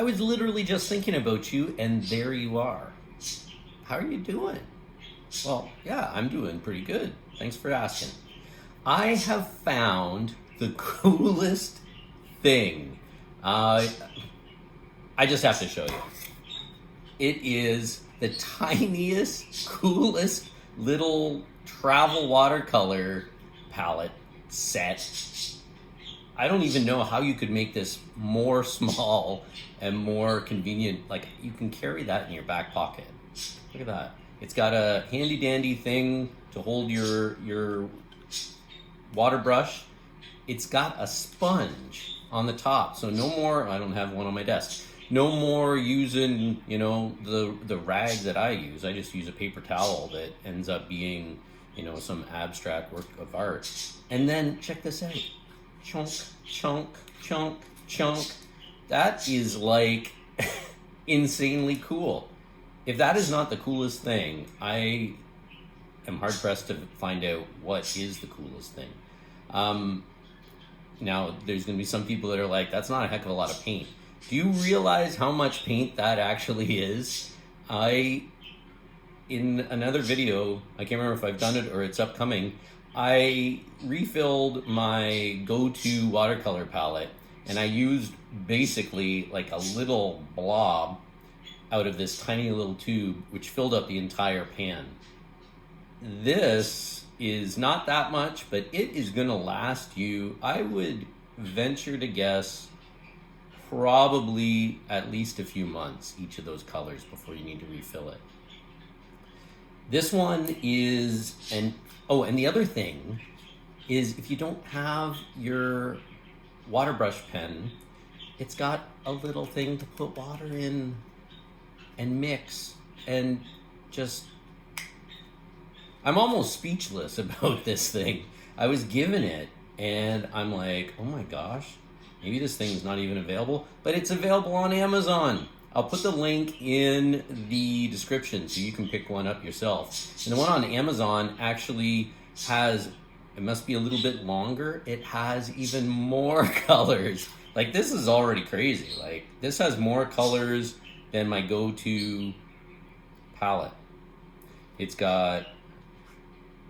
I was literally just thinking about you, and there you are. How are you doing? Well, yeah, I'm doing pretty good. Thanks for asking. I have found the coolest thing. I just have to show you. It is the tiniest, coolest little travel watercolor palette set. I don't even know how you could make this more small and more convenient. Like, you can carry that in your back pocket. Look at that. It's got a handy dandy thing to hold your water brush. It's got a sponge on the top, so no more, I don't have one on my desk, no more using, you know, the rags that I use. I just use a paper towel that ends up being, you know, some abstract work of art. And then check this out. Chunk, chunk, chunk, chunk. That is like insanely cool. If that is not the coolest thing, I am hard pressed to find out what is the coolest thing. Now, there's going to be some people that are like, that's not a heck of a lot of paint. Do you realize how much paint that actually is? In another video, I can't remember if I've done it or it's upcoming, I refilled my go-to watercolor palette, and I used basically like a little blob out of this tiny little tube, which filled up the entire pan. This is not that much, but it is gonna last you, I would venture to guess, probably at least a few months, each of those colors, before you need to refill it. This one is, and the other thing is, if you don't have your water brush pen, it's got a little thing to put water in and mix, and just, I'm almost speechless about this thing. I was given it and I'm like, oh my gosh, maybe this thing's not even available, but it's available on Amazon. I'll put the link in the description so you can pick one up yourself. And the one on Amazon actually has, it must be a little bit longer. It has even more colors. Like, this is already crazy. Like, this has more colors than my go-to palette. It's got,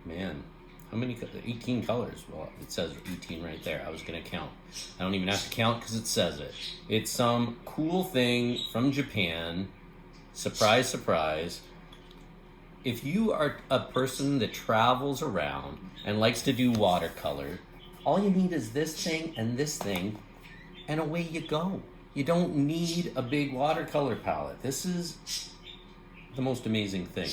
man, how many? 18 colors. Well, it says 18 right there. I was gonna count. I don't even have to count because it says it. It's some cool thing from Japan. Surprise, surprise. If you are a person that travels around and likes to do watercolor, all you need is this thing, and away you go. You don't need a big watercolor palette. This is the most amazing thing.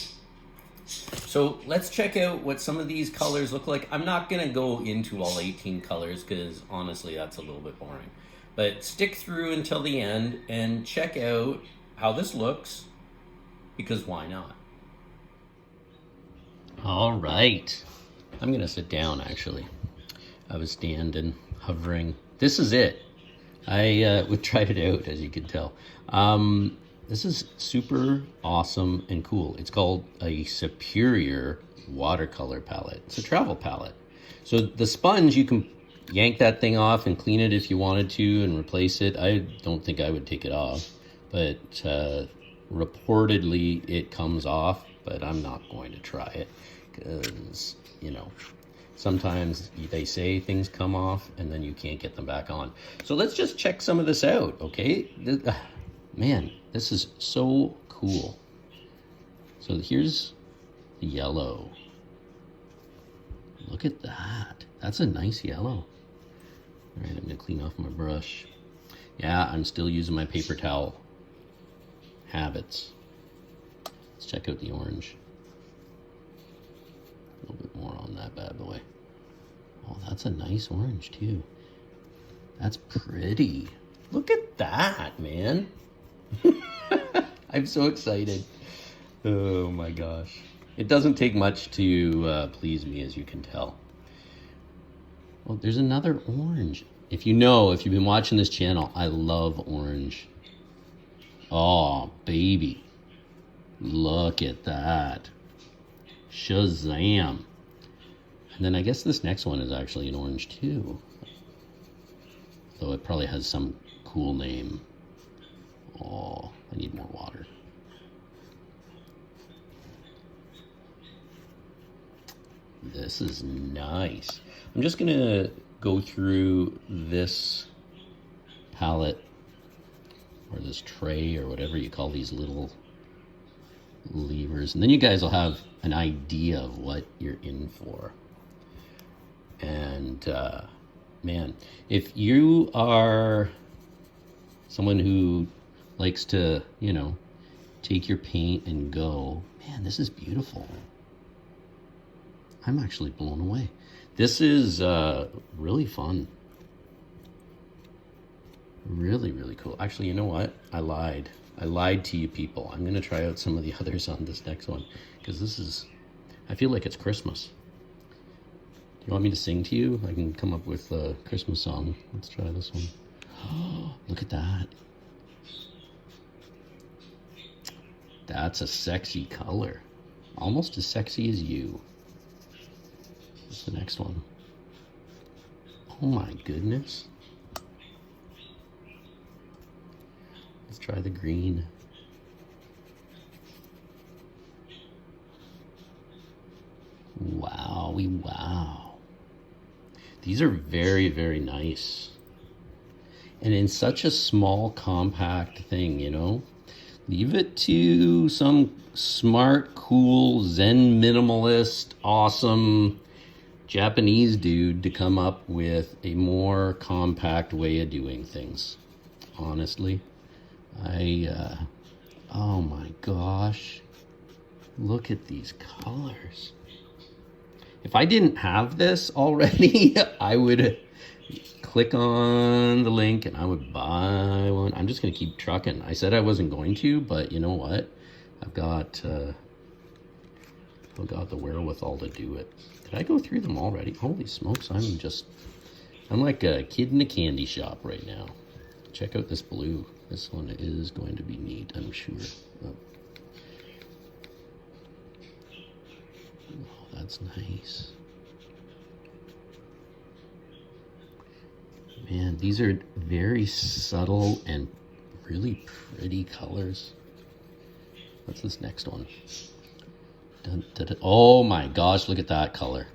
So let's check out what some of these colors look like. I'm not gonna go into all 18 colors because honestly that's a little bit boring. But stick through until the end and check out how this looks, because why not? All right, I'm gonna sit down actually. I was standing, hovering. This is it. I tried it out, as you can tell. This is super awesome and cool. It's called a Superior watercolor palette. It's a travel palette. So the sponge, you can yank that thing off and clean it if you wanted to and replace it. I don't think I would take it off, but reportedly it comes off, but I'm not going to try it because, you know, sometimes they say things come off and then you can't get them back on. So let's just check some of this out, okay? Man, this is so cool. So here's the yellow. Look at that. That's a nice yellow. All right, I'm gonna clean off my brush. Yeah, I'm still using my paper towel habits. Let's check out the orange. A little bit more on that bad boy. Oh, that's a nice orange too. That's pretty. Look at that, man. I'm so excited. Oh my gosh. It doesn't take much to please me, as you can tell. Well, there's another orange. If you've been watching this channel, I love orange. Oh, baby. Look at that. Shazam. And then I guess this next one is actually an orange too. Though it probably has some cool name. this is nice. I'm just gonna go through this palette, or this tray, or whatever you call these little levers, and then you guys will have an idea of what you're in for. And man, if you are someone who likes to, you know, take your paint and go, man, this is beautiful. I'm actually blown away. This is really fun. Really, really cool. Actually, you know what? I lied. I lied to you people. I'm going to try out some of the others on this next one, because this is, I feel like it's Christmas. Do you want me to sing to you? I can come up with a Christmas song. Let's try this one. Oh, look at that. That's a sexy color. Almost as sexy as you. What's the next one? Oh my goodness. Let's try the green. Wowie wow. These are very, very nice. And in such a small, compact thing, you know? Leave it to some smart, cool, Zen minimalist, awesome Japanese dude to come up with a more compact way of doing things. Honestly. Oh my gosh. Look at these colors. If I didn't have this already, I would click on the link and I would buy one. I'm just going to keep trucking. I said I wasn't going to, but you know what? I've got the wherewithal to do it. Did I go through them already? Holy smokes, I'm like a kid in a candy shop right now. Check out this blue. This one is going to be neat, I'm sure. Oh, that's nice. Man, these are very subtle and really pretty colors. What's this next one? Dun, dun, dun. Oh my gosh, look at that color.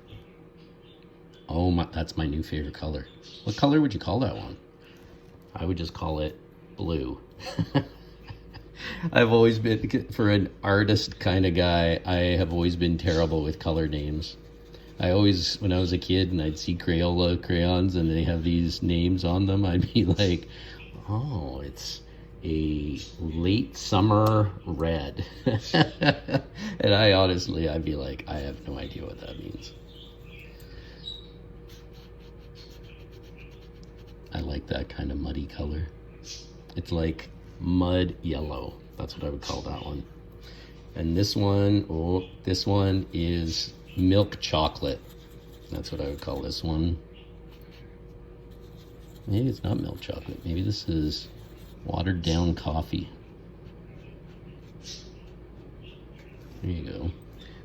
Oh my, that's my new favorite color. What color would you call that one? I would just call it blue. I've always been, for an artist kind of guy, I have always been terrible with color names. I always, when I was a kid and I'd see Crayola crayons and they have these names on them, I'd be like, oh, it's a late summer red. And I'd be like, I have no idea what that means. I like that kind of muddy color. It's like mud yellow. That's what I would call that one. And this one, oh, this one is milk chocolate. That's what I would call this one. Maybe it's not milk chocolate. Maybe this is watered down coffee. There you go.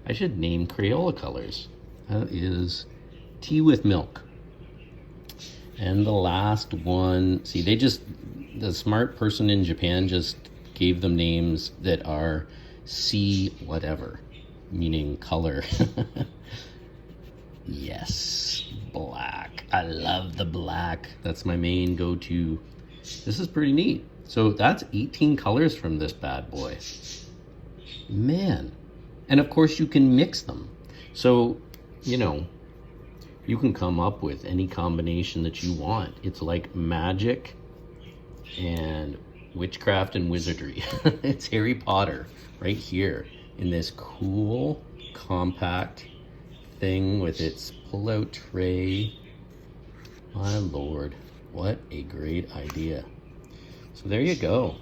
I should name Crayola colors. That is tea with milk. And the last one, see, the smart person in Japan just gave them names that are C whatever, meaning color. Yes, black. I love the black. That's my main go-to. This is pretty neat. So that's 18 colors from this bad boy. Man. And of course you can mix them. So, you know, you can come up with any combination that you want. It's like magic and witchcraft and wizardry. It's Harry Potter right here in this cool, compact thing with its pull-out tray. My lord, what a great idea. So there you go.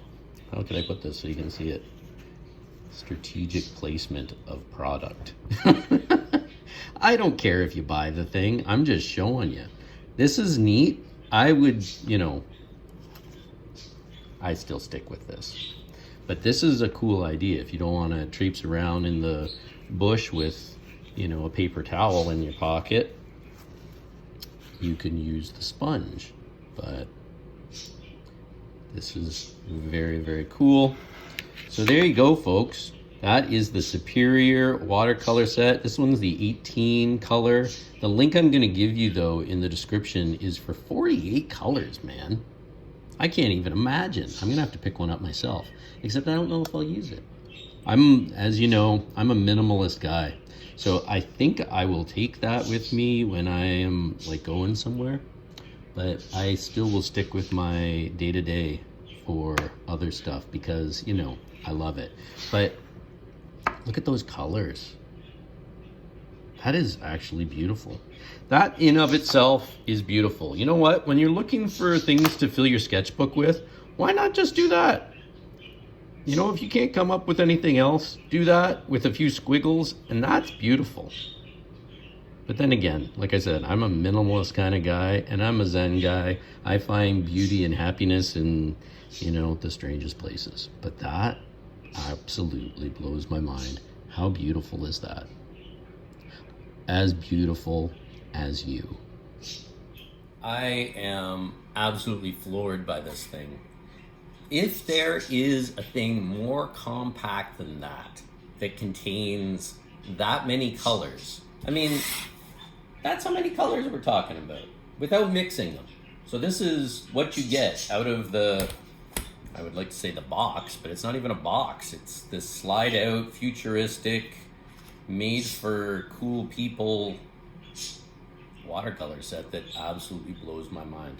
How can I put this so you can see it? Strategic placement of product. I don't care if you buy the thing. I'm just showing you. This is neat. I would, you know, I still stick with this. But this is a cool idea. If you don't want to traipse around in the bush with, you know, a paper towel in your pocket, you can use the sponge. But this is very, very cool. So there you go, folks. That is the Superior watercolor set. This one's the 18 color. The link I'm going to give you, though, in the description is for 48 colors, man. I can't even imagine. I'm going to have to pick one up myself, except I don't know if I'll use it. As you know, I'm a minimalist guy. So I think I will take that with me when I am like going somewhere, but I still will stick with my day-to-day for other stuff because, you know, I love it. But look at those colors. That is actually beautiful. That in of itself is beautiful. You know what? When you're looking for things to fill your sketchbook with, why not just do that? You know, if you can't come up with anything else, do that with a few squiggles, and that's beautiful. But then again, like I said, I'm a minimalist kind of guy, and I'm a Zen guy. I find beauty and happiness in, you know, the strangest places. But that absolutely blows my mind. How beautiful is that? As beautiful as you. I am absolutely floored by this thing. If there is a thing more compact than that, that contains that many colors, I mean, that's how many colors we're talking about, without mixing them. So this is what you get out of the, I would like to say the box, but it's not even a box. It's this slide out, futuristic, made for cool people watercolor set that absolutely blows my mind.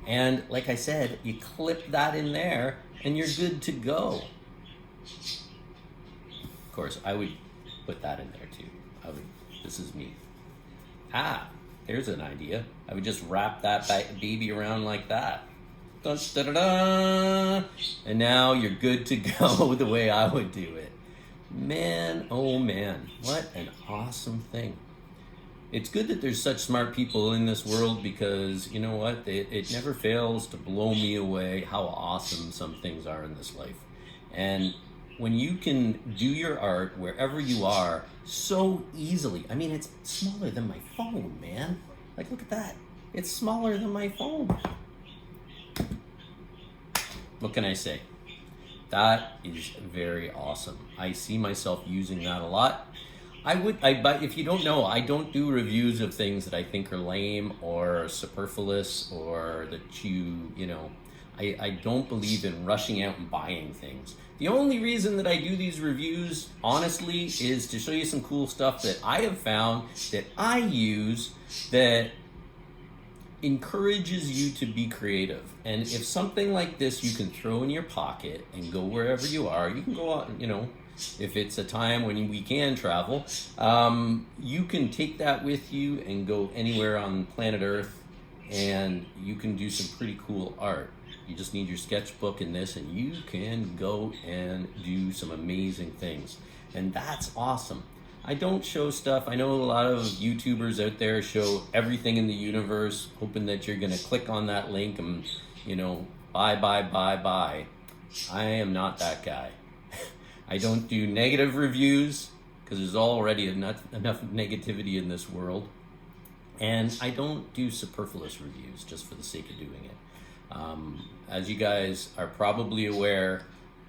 And like I said, you clip that in there and you're good to go. Of course, I would put that in there too. This is me. There's an idea. I would just wrap that baby around like that. Dun, da, da, da. And now you're good to go the way I would do it. Man, oh man, what an awesome thing. It's good that there's such smart people in this world because, you know what, it never fails to blow me away how awesome some things are in this life. And when you can do your art wherever you are so easily, I mean, it's smaller than my phone, man. Like, look at that. It's smaller than my phone. What can I say? That is very awesome. I see myself using that a lot. But if you don't know, I don't do reviews of things that I think are lame or superfluous or that you know, I don't believe in rushing out and buying things. The only reason that I do these reviews, honestly, is to show you some cool stuff that I have found that I use that encourages you to be creative. And if something like this you can throw in your pocket and go wherever you are, you can go out, you know, if it's a time when we can travel, you can take that with you and go anywhere on planet Earth and you can do some pretty cool art. You just need your sketchbook and this and you can go and do some amazing things. And that's awesome. I don't show stuff. I know a lot of YouTubers out there show everything in the universe, hoping that you're going to click on that link and, you know, buy. I am not that guy. I don't do negative reviews because there's already enough negativity in this world. And I don't do superfluous reviews just for the sake of doing it. As you guys are probably aware,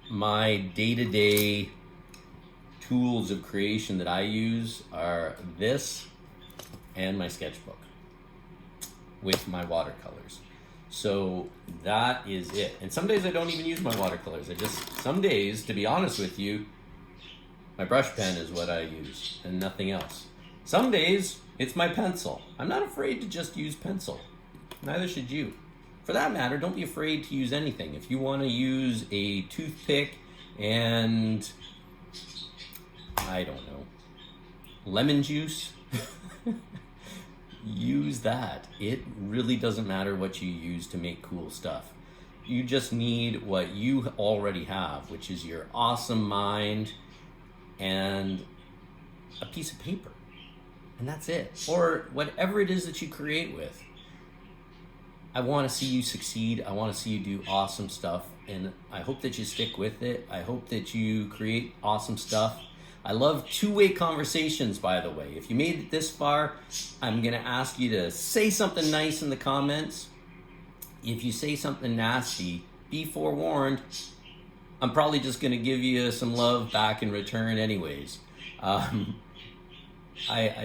my day-to-day tools of creation that I use are this and my sketchbook with my watercolors. So that is it. And some days I don't even use my watercolors. Some days, to be honest with you, my brush pen is what I use and nothing else. Some days it's my pencil. I'm not afraid to just use pencil. Neither should you. For that matter, don't be afraid to use anything. If you want to use a toothpick and, I don't know, lemon juice, use that. It really doesn't matter what you use to make cool stuff. You just need what you already have, which is your awesome mind and a piece of paper. And that's it. Or whatever it is that you create with. I want to see you succeed. I want to see you do awesome stuff. And I hope that you stick with it. I hope that you create awesome stuff. I love two-way conversations, by the way. If you made it this far, I'm going to ask you to say something nice in the comments. If you say something nasty, be forewarned. I'm probably just going to give you some love back in return anyways. I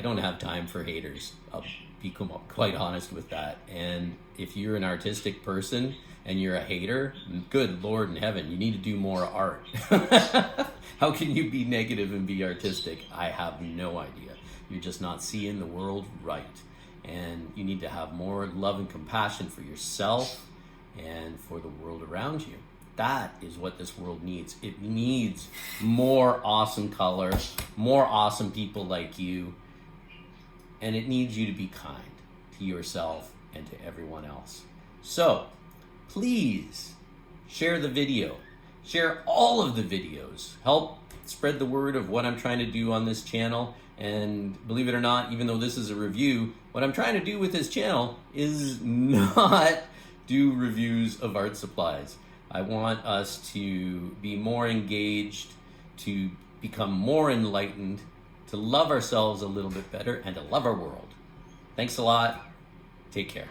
don't have time for haters. I'll be quite honest with that. And if you're an artistic person and you're a hater, good Lord in heaven, you need to do more art. How can you be negative and be artistic? I have no idea. You're just not seeing the world right. And you need to have more love and compassion for yourself and for the world around you. That is what this world needs. It needs more awesome color, more awesome people like you, and it needs you to be kind to yourself and to everyone else. So, please share the video. Share all of the videos. Help spread the word of what I'm trying to do on this channel. And believe it or not, even though this is a review, what I'm trying to do with this channel is not do reviews of art supplies. I want us to be more engaged, to become more enlightened, to love ourselves a little bit better, and to love our world. Thanks a lot. Take care.